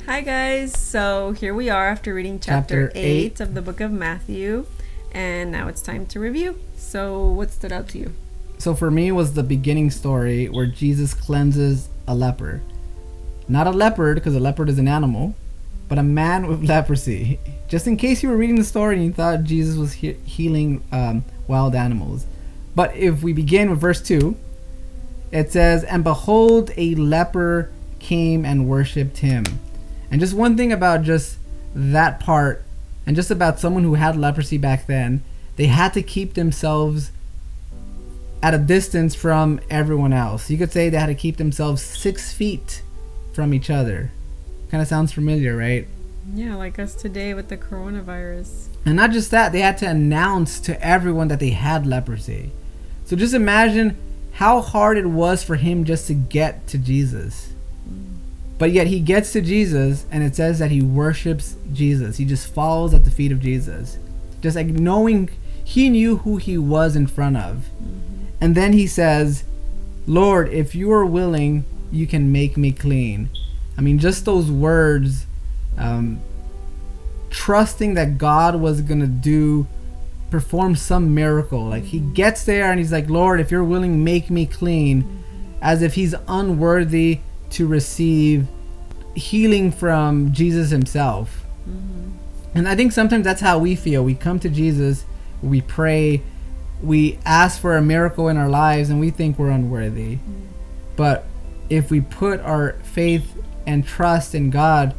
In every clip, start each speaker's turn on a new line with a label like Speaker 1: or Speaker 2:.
Speaker 1: Hi guys, so here we are after reading chapter 8 of the book of Matthew, and now it's time to review. So what stood out to you?
Speaker 2: So for me, it was the beginning story where Jesus cleanses a leper. Not a leopard, because a leopard is an animal, but a man with leprosy. Just in case you were reading the story and you thought Jesus was healing wild animals. But if we begin with verse 2, it says, "And behold, a leper came and worshipped him." And just one thing about just that part, and just about someone who had leprosy back then, they had to keep themselves at a distance from everyone else. You could say they had to keep themselves 6 feet from each other. Kind of sounds familiar, right?
Speaker 1: Yeah, like us today with the coronavirus.
Speaker 2: And not just that, they had to announce to everyone that they had leprosy. So just imagine how hard it was for him just to get to Jesus. But yet he gets to Jesus, and it says that he worships Jesus. He just falls at the feet of Jesus. Just like knowing he knew who he was in front of. And then he says, "Lord, if you are willing, you can make me clean." I mean, just those words, trusting that God was going to perform some miracle. Like he gets there and he's like, "Lord, if you're willing, make me clean." As if he's unworthy to receive healing from Jesus himself. And I think sometimes that's how we feel. We come to Jesus, we pray, we ask for a miracle in our lives, and we think we're unworthy. But if we put our faith and trust in God,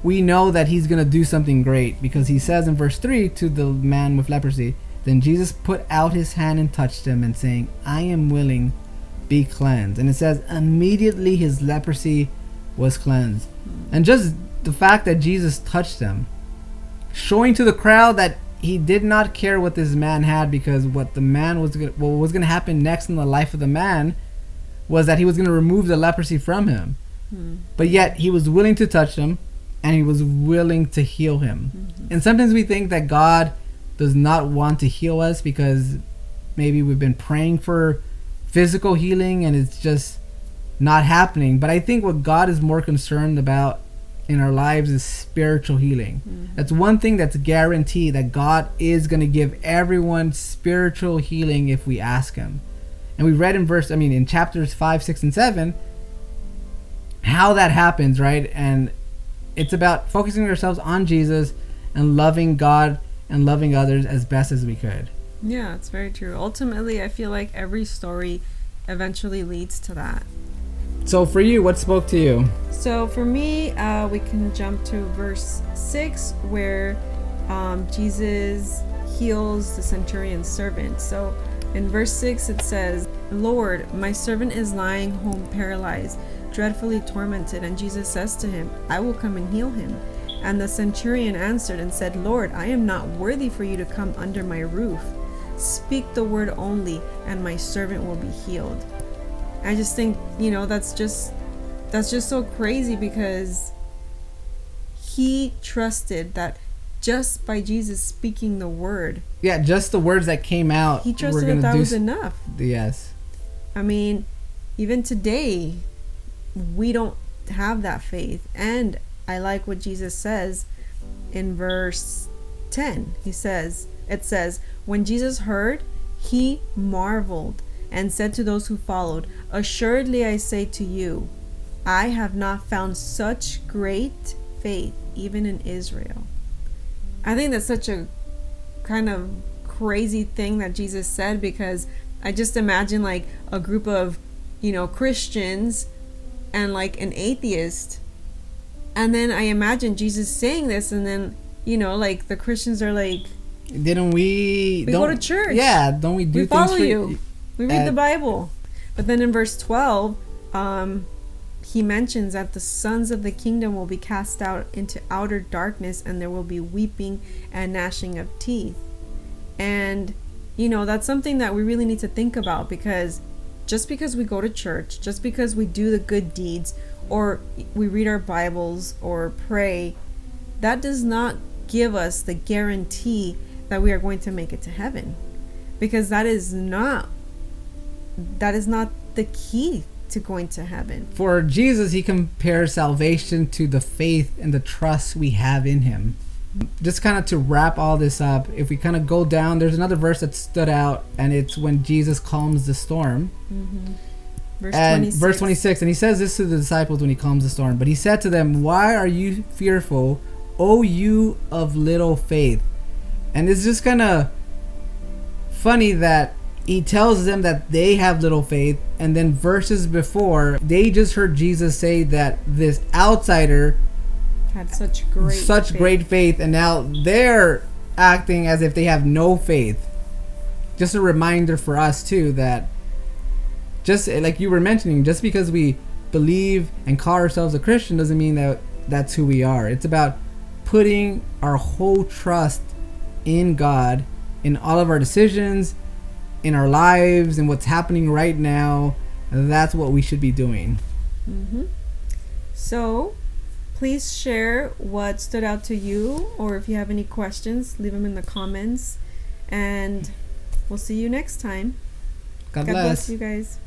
Speaker 2: we know that he's going to do something great, because he says in verse 3 to the man with leprosy, "Then Jesus put out his hand and touched him, and saying, 'I am willing, be cleansed.'" And it says immediately his leprosy was cleansed. And just the fact that Jesus touched him, showing to the crowd that he did not care what this man had, because what was going to happen next in the life of the man was that he was going to remove the leprosy from him. But yet he was willing to touch him, and he was willing to heal him. And sometimes we think that God does not want to heal us because maybe we've been praying for physical healing and it's just not happening. But I think what God is more concerned about in our lives is spiritual healing. That's one thing that's guaranteed, that God is going to give everyone spiritual healing if we ask him. And we read in chapters 5, 6, and 7 how that happens, right? And it's about focusing ourselves on Jesus and loving God and loving others as best as we could.
Speaker 1: Yeah, it's very true. Ultimately, I feel like every story eventually leads to that.
Speaker 2: So for you, what spoke to you?
Speaker 1: So for me, we can jump to verse 6 where Jesus heals the centurion's servant. So in verse 6 it says, "Lord, my servant is lying home paralyzed, dreadfully tormented." And Jesus says to him, "I will come and heal him." And the centurion answered and said, "Lord, I am not worthy for you to come under my roof. Speak the word only, and my servant will be healed." I just think, that's just so crazy, because he trusted that just by Jesus speaking the word.
Speaker 2: Yeah, just the words that came out.
Speaker 1: He trusted that was enough.
Speaker 2: Yes.
Speaker 1: I mean, even today, we don't have that faith. And I like what Jesus says in verse 10. It says, "When Jesus heard, he marveled and said to those who followed, 'Assuredly I say to you, I have not found such great faith even in Israel.'" I think that's such a kind of crazy thing that Jesus said, because I just imagine like a group of, Christians and like an atheist. And then I imagine Jesus saying this, and then, like the Christians are like,
Speaker 2: "Didn't we
Speaker 1: go to church.
Speaker 2: Yeah, don't we do
Speaker 1: we
Speaker 2: things
Speaker 1: follow
Speaker 2: for
Speaker 1: you. We read the Bible." But then in verse 12, he mentions that the sons of the kingdom will be cast out into outer darkness, and there will be weeping and gnashing of teeth. And, that's something that we really need to think about, because just because we go to church, just because we do the good deeds, or we read our Bibles or pray, that does not give us the guarantee that we are going to make it to heaven. Because that is not the key to going to heaven.
Speaker 2: For Jesus, he compares salvation to the faith and the trust we have in him. Just kind of to wrap all this up, if we kind of go down, there's another verse that stood out, and it's when Jesus calms the storm. Verse 26, and he says this to the disciples when he calms the storm. But he said to them, "Why are you fearful, O you of little faith?" And it's just kind of funny that he tells them that they have little faith, and then verses before, they just heard Jesus say that this outsider
Speaker 1: had such
Speaker 2: great faith, and now they're acting as if they have no faith. Just a reminder for us too that, just like you were mentioning, just because we believe and call ourselves a Christian doesn't mean that that's who we are. It's about putting our whole trust in God in all of our decisions, in our lives, and what's happening right now. That's what we should be doing.
Speaker 1: So please share what stood out to you, or if you have any questions, leave them in the comments, and we'll see you next time.
Speaker 2: God
Speaker 1: bless
Speaker 2: bless
Speaker 1: you guys.